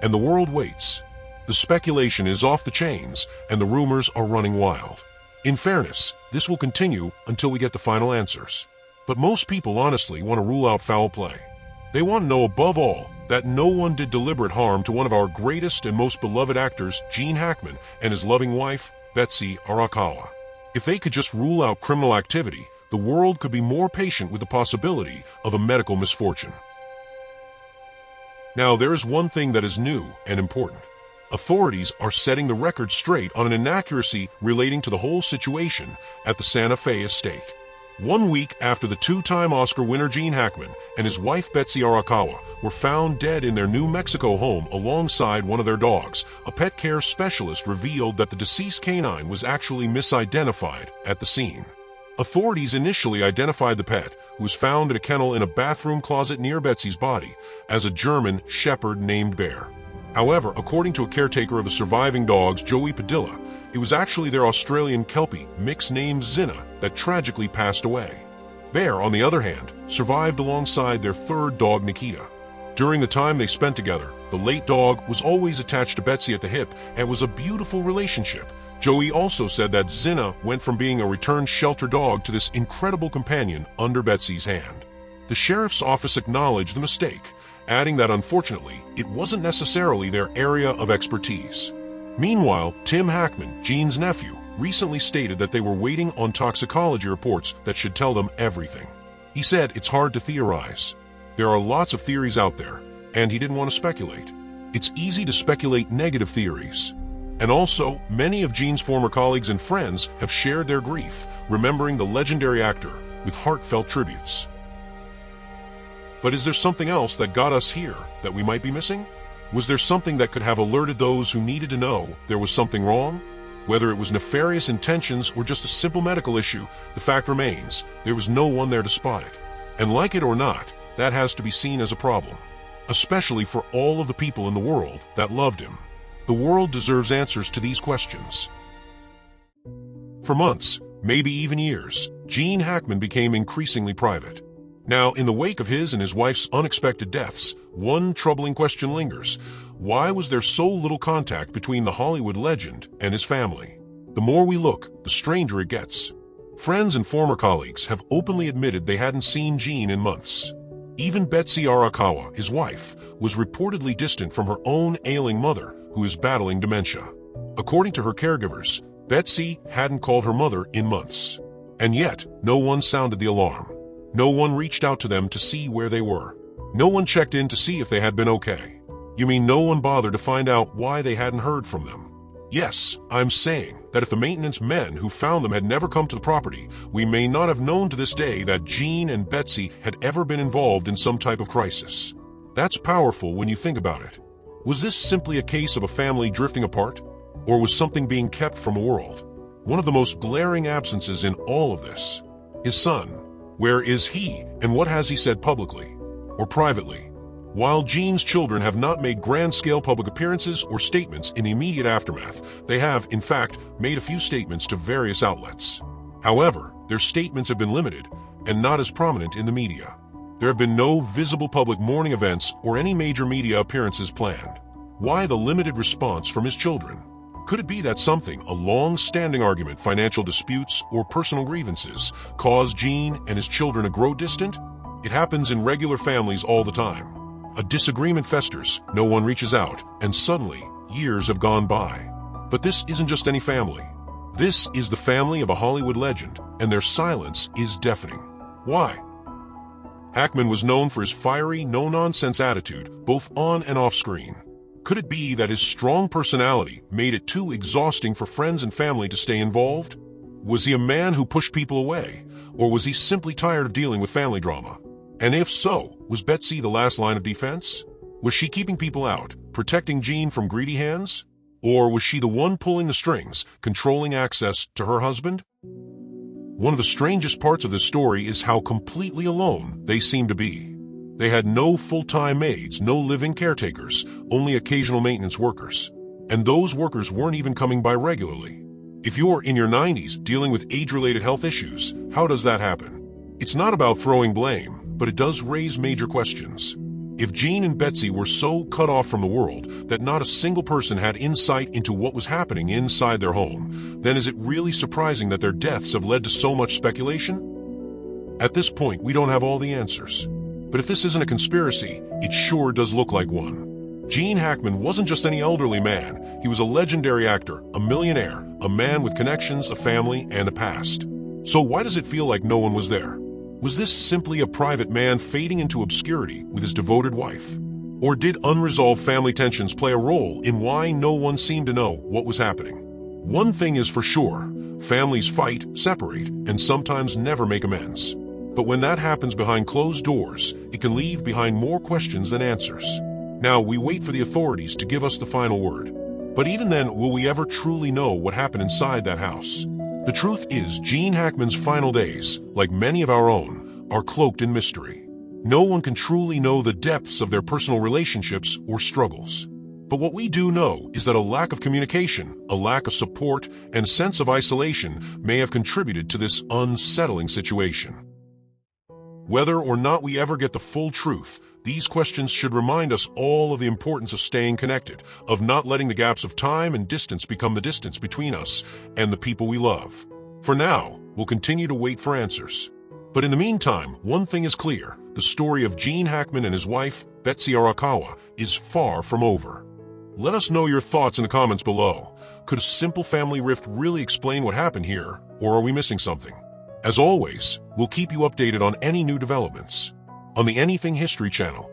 and the world waits. The speculation is off the chains, and the rumors are running wild. In fairness, this will continue until we get the final answers. But most people honestly want to rule out foul play. They want to know above all that no one did deliberate harm to one of our greatest and most beloved actors, Gene Hackman, and his loving wife, Betsy Arakawa. If they could just rule out criminal activity, the world could be more patient with the possibility of a medical misfortune. Now, there is one thing that is new and important. Authorities are setting the record straight on an inaccuracy relating to the whole situation at the Santa Fe estate. 1 week after the two-time Oscar winner Gene Hackman and his wife Betsy Arakawa were found dead in their New Mexico home alongside one of their dogs, a pet care specialist revealed that the deceased canine was actually misidentified at the scene. Authorities initially identified the pet, who was found in a kennel in a bathroom closet near Betsy's body, as a German shepherd named Bear. However, according to a caretaker of the surviving dogs, Joey Padilla, it was actually their Australian Kelpie mix named Zinna that tragically passed away. Bear, on the other hand, survived alongside their third dog, Nikita. During the time they spent together, the late dog was always attached to Betsy at the hip and was a beautiful relationship. Joey also said that Zinna went from being a returned shelter dog to this incredible companion under Betsy's hand. The sheriff's office acknowledged the mistake, adding that unfortunately, it wasn't necessarily their area of expertise. Meanwhile, Tim Hackman, Gene's nephew, recently stated that they were waiting on toxicology reports that should tell them everything. He said it's hard to theorize. There are lots of theories out there, and he didn't want to speculate. It's easy to speculate negative theories. And also, many of Gene's former colleagues and friends have shared their grief, remembering the legendary actor with heartfelt tributes. But is there something else that got us here that we might be missing? Was there something that could have alerted those who needed to know there was something wrong? Whether it was nefarious intentions or just a simple medical issue, the fact remains, there was no one there to spot it. And like it or not, that has to be seen as a problem, especially for all of the people in the world that loved him. The world deserves answers to these questions. For months, maybe even years, Gene Hackman became increasingly private. Now, in the wake of his and his wife's unexpected deaths, one troubling question lingers. Why was there so little contact between the Hollywood legend and his family? The more we look, the stranger it gets. Friends and former colleagues have openly admitted they hadn't seen Gene in months. Even Betsy Arakawa, his wife, was reportedly distant from her own ailing mother, who is battling dementia. According to her caregivers, Betsy hadn't called her mother in months. And yet, no one sounded the alarm. No one reached out to them to see where they were. No one checked in to see if they had been okay. You mean no one bothered to find out why they hadn't heard from them? Yes, I'm saying that if the maintenance men who found them had never come to the property, we may not have known to this day that Gene and Betsy had ever been involved in some type of crisis. That's powerful when you think about it. Was this simply a case of a family drifting apart? Or was something being kept from the world? One of the most glaring absences in all of this. His son. Where is he, and what has he said publicly or privately? While Gene's children have not made grand-scale public appearances or statements in the immediate aftermath, they have, in fact, made a few statements to various outlets. However, their statements have been limited and not as prominent in the media. There have been no visible public mourning events or any major media appearances planned. Why the limited response from his children? Could it be that something, a long-standing argument, financial disputes, or personal grievances, caused Gene and his children to grow distant? It happens in regular families all the time. A disagreement festers, no one reaches out, and suddenly, years have gone by. But this isn't just any family. This is the family of a Hollywood legend, and their silence is deafening. Why? Hackman was known for his fiery, no-nonsense attitude, both on and off screen. Could it be that his strong personality made it too exhausting for friends and family to stay involved? Was he a man who pushed people away, or was he simply tired of dealing with family drama? And if so, was Betsy the last line of defense? Was she keeping people out, protecting Gene from greedy hands? Or was she the one pulling the strings, controlling access to her husband? One of the strangest parts of this story is how completely alone they seem to be. They had no full-time maids, no living caretakers, only occasional maintenance workers. And those workers weren't even coming by regularly. If you're in your 90s dealing with age-related health issues, how does that happen? It's not about throwing blame, but it does raise major questions. If Gene and Betsy were so cut off from the world that not a single person had insight into what was happening inside their home, then is it really surprising that their deaths have led to so much speculation? At this point, we don't have all the answers. But if this isn't a conspiracy, it sure does look like one. Gene Hackman wasn't just any elderly man. He was a legendary actor, a millionaire, a man with connections, a family, and a past. So why does it feel like no one was there? Was this simply a private man fading into obscurity with his devoted wife? Or did unresolved family tensions play a role in why no one seemed to know what was happening? One thing is for sure, families fight, separate, and sometimes never make amends. But when that happens behind closed doors, it can leave behind more questions than answers. Now, we wait for the authorities to give us the final word. But even then, will we ever truly know what happened inside that house? The truth is, Gene Hackman's final days, like many of our own, are cloaked in mystery. No one can truly know the depths of their personal relationships or struggles. But what we do know is that a lack of communication, a lack of support, and a sense of isolation may have contributed to this unsettling situation. Whether or not we ever get the full truth, these questions should remind us all of the importance of staying connected, of not letting the gaps of time and distance become the distance between us and the people we love. For now, we'll continue to wait for answers. But in the meantime, one thing is clear. The story of Gene Hackman and his wife, Betsy Arakawa, is far from over. Let us know your thoughts in the comments below. Could a simple family rift really explain what happened here, or are we missing something? As always, we'll keep you updated on any new developments. On the Anything History channel,